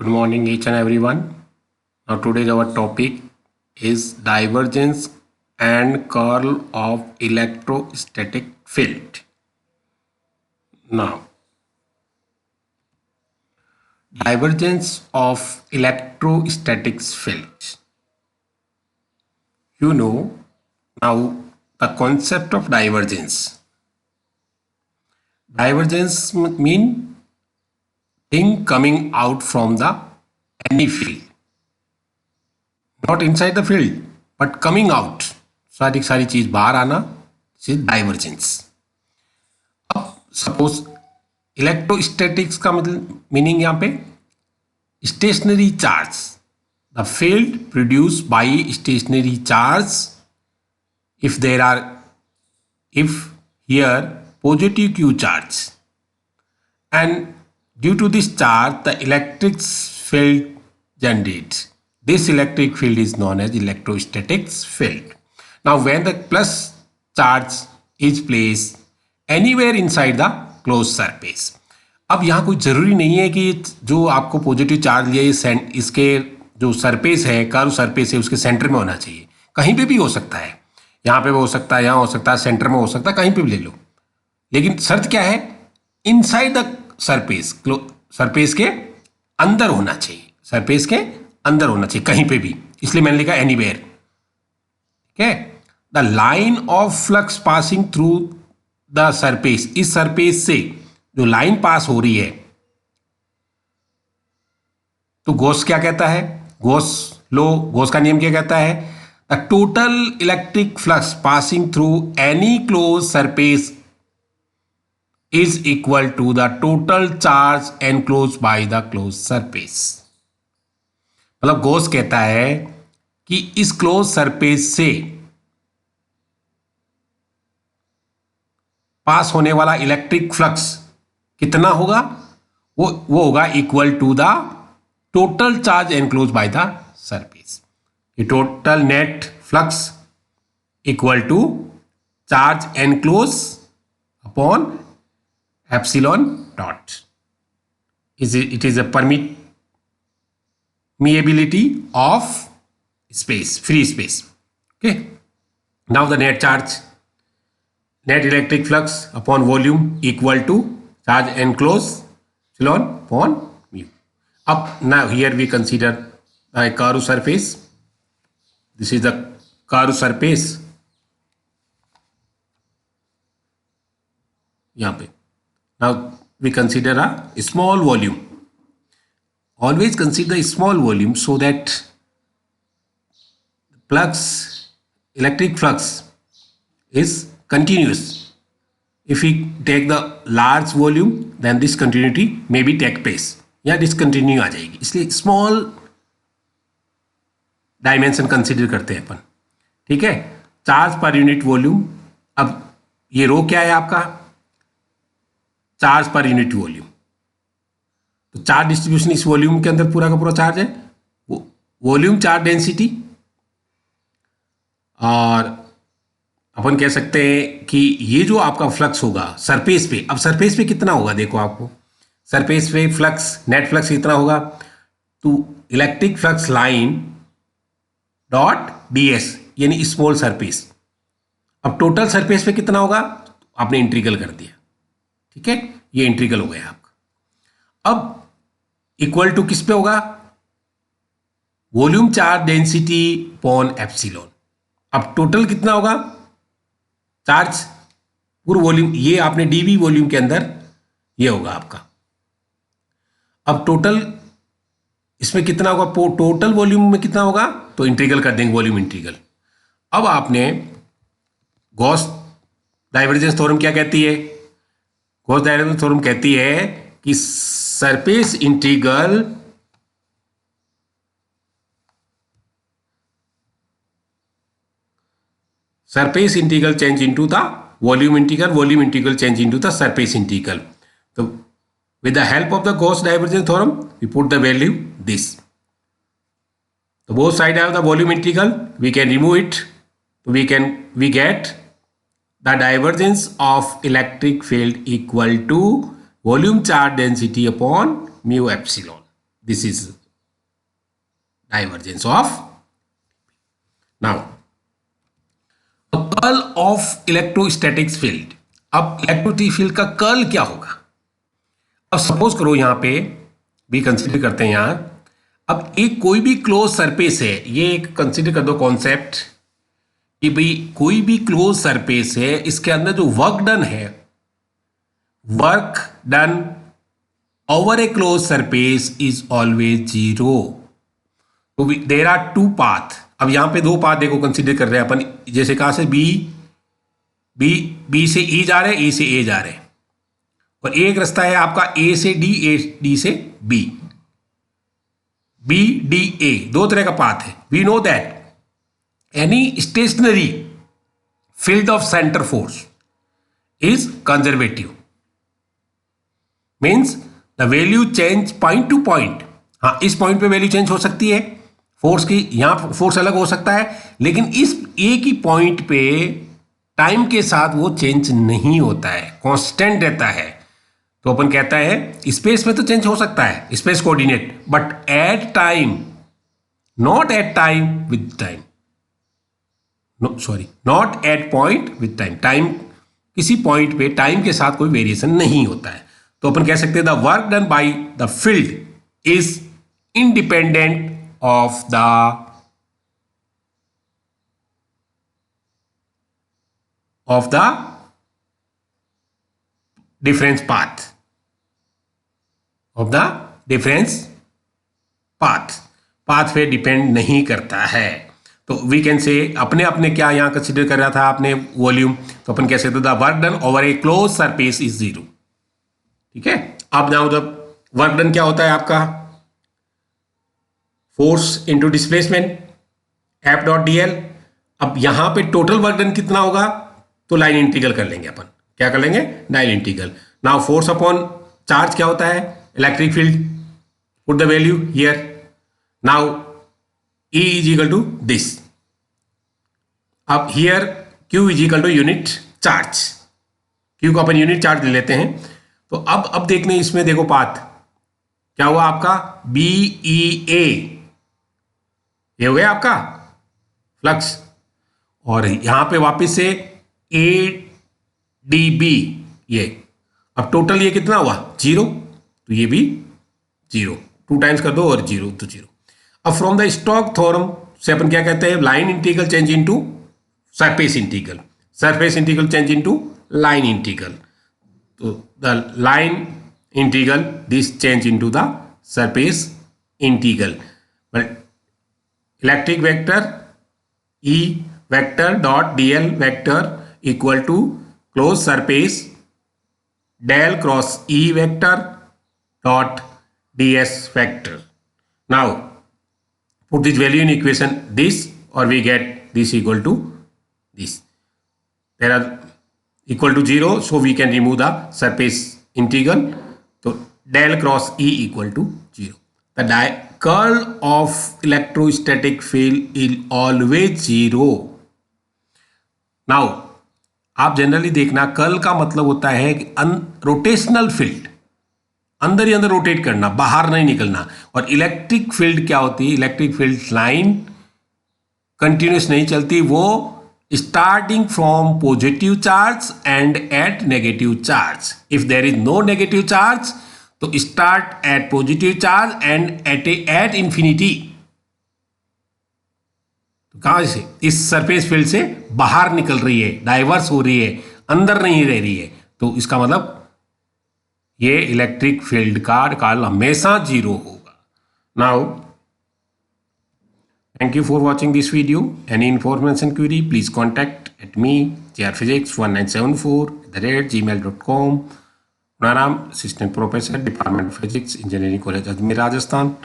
Good morning, each and everyone. Now, today our topic is divergence and curl of electrostatic field. Now, divergence of electrostatic field. You know now the concept of divergence. Divergence mean thing coming out from the any field. Not inside the field, but coming out. सारी चीज बाहर आना, divergence. अब suppose electrostatics का मतलब meaning यहाँ पे stationary charge, the field produce by stationary charge if there are if here positive q charge, and due to this charge the electric field generates. This electric field is known as electrostatic field. Now when the plus charge is placed anywhere inside the closed surface. अब यहाँ कोई ज़रूरी नहीं है कि जो आपको positive charge लिया ये इसके जो सरफेस है, कर्व सरफेस है, उसके सेंटर में होना चाहिए. कहीं पे भी हो सकता है, यहाँ पे हो सकता है, यहाँ हो सकता है, सेंटर में हो सकता है, कहीं पे भी ले लो. लेकिन शर्त क्या है? इनसाइड द सरफेस, सरफेस के अंदर होना चाहिए, सरफेस के अंदर होना चाहिए, कहीं पे भी. इसलिए मैंने लिखा एनीवेयर. ठीक है. The line of flux passing through the surface, इस सरफेस से जो लाइन पास हो रही है, तो गॉस क्या कहता है? गॉस का नियम क्या कहता है? The total electric flux passing through any close surface is equal to the total charge enclosed by the closed surface. मतलब गॉस कहता है कि इस क्लोज सरफेस से पास होने वाला इलेक्ट्रिक फ्लक्स कितना होगा? वो होगा equal to the total charge enclose by the surface. ये total net flux equal to charge enclose upon epsilon dot. It is a permeability of space, free space. Okay. Now the net charge, net electric flux upon volume equal to charge enclosed epsilon upon mu. Up now here we consider a curved surface. This is the curved surface. यहाँ पे now we consider a small volume. Always consider a small volume so that electric flux is continuous. If we take the large volume, then this continuity may be take place या discontinue आ जाएगी. इसलिए small dimension consider करते हैं अपन. ठीक है. Charge per unit volume. अब ये रो क्या है आपका? Charge per unit volume. तो चार्ज डिस्ट्रीब्यूशन इस वॉल्यूम के अंदर पूरा का पूरा चार्ज है, वो वॉल्यूम चार्ज डेंसिटी. और अपन कह सकते हैं कि ये जो आपका फ्लक्स होगा सरफेस पे, अब सरफेस पे कितना होगा? देखो आपको सरफेस पे फ्लक्स, नेट फ्लक्स कितना होगा? तो electric flux line dot ds यानी स्मॉल सरफेस. अब टोटल सरफेस पे कितना होगा? आपने इंटीग्रल कर दिया. ठीक है. ये इंटीग्रल हो गया आपका. अब इक्वल टू किस पे होगा? Volume charge density upon epsilon. अब टोटल कितना होगा? चार्ज पूरा वॉल्यूम, ये आपने डीवी वॉल्यूम के अंदर ये होगा आपका. अब टोटल इसमें कितना होगा? टोटल वॉल्यूम में कितना होगा? तो इंटीग्रल कर देंगे, वॉल्यूम इंटीग्रल. अब आपने गॉस डाइवर्जेंस थ्योरम क्या कहती है? गॉस डाइवर्जेंस थ्योरम कहती है कि surface integral change into the volume integral change into the surface integral. तो with the help of the Gauss divergence theorem we put the value this. So both sides have the volume integral, we can remove it. So we get the divergence of electric field equal to volume charge density upon mu epsilon. This is divergence of. Now, a curl of electrostatic field. अब electrostatic field का curl क्या होगा? अब suppose करो यहां पे भी consider करते हैं यहां, अब एक कोई भी क्लोज सरफेस है, ये एक कंसीडर कर दो कॉन्सेप्ट कि भाई कोई भी क्लोज सरफेस है, इसके अंदर जो वर्क डन है, work done over A close surface is always zero. तो देर आर टू पाथ. अब यहां पे दो पाथ देखो कंसीडर कर रहे हैं अपन, जैसे कहां से बी से ई जा रहे हैं, ए से ए जा रहे हैं, और एक रास्ता है आपका ए से डी, डी से बी, बी डी ए, दो तरह का पाथ है. We know that any stationary field of center force is conservative, means the value change point to point. हाँ, इस पॉइंट पे वैल्यू चेंज हो सकती है फोर्स की, यहां फोर्स अलग हो सकता है, लेकिन इस एक ही पॉइंट पे टाइम के साथ वो चेंज नहीं होता है, कांस्टेंट रहता है. तो अपन कहता है स्पेस में तो चेंज हो सकता है, space coordinate, but at time, not at time with time, not at point with time. Time किसी पॉइंट पे टाइम के साथ कोई वेरिएशन नहीं होता है. तो अपन कह सकते हैं the work done by the field is independent of the difference path, of the difference path पे डिपेंड नहीं करता है. तो वी कैन से अपने अपने क्या यहां कंसिडर कर रहा था आपने वॉल्यूम, तो अपन कह सकते the work done over A close surface is zero. ठीक है. अब ना जब वर्क डन क्या होता है आपका, force into displacement, F dot D L. अब यहां पे टोटल वर्क डन कितना होगा, तो लाइन इंटीग्रल कर लेंगे अपन. क्या कर लेंगे, line integral. Now force upon charge क्या होता है, electric field, put the value here. Now E is equal to this. अब here Q is equal to unit charge, Q को अपन यूनिट चार्ज ले लेते हैं. तो अब देखने इसमें देखो पाथ क्या हुआ आपका, BEA, ये हो गया आपका फ्लक्स, और यहां पे वापस से ADB ये. अब टोटल ये कितना हुआ, जीरो, तो ये भी जीरो, 2 टाइम्स कर दो और जीरो तो जीरो. अब फ्रॉम द स्टोक्स थ्योरम से अपन क्या कहते हैं, line integral change into surface integral, surface integral change into line integral. तो the line integral this change into the surface integral. Electric vector E vector dot dl vector equal to close surface del cross E vector dot ds vector. Now put this value in equation this, or we get this equal to this. There are equal to 0, so we can remove the surface integral. So del cross E equal to 0. The curl of electrostatic field is always 0. Now आप generally देखना, curl का मतलब होता है कि rotational field, अंदर ही अंदर rotate करना, बाहर नहीं निकलना. और इलेक्ट्रिक फील्ड क्या होती है, इलेक्ट्रिक फील्ड लाइन कंटिन्यूस नहीं चलती, वो starting from positive charge end at negative charge. If there is no negative charge तो start at positive charge end at infinity. तो कहां से, इस सरफेस फील्ड से बाहर निकल रही है, डाइवर्स हो रही है, अंदर नहीं रह रही है. तो इसका मतलब ये इलेक्ट्रिक फील्ड का कर्ल हमेशा जीरो होगा. Now thank you for watching this video. Any information query please contact at me jrphysics1974@gmail.com. Naram, assistant professor, department of physics, engineering college Ajmer, Rajasthan.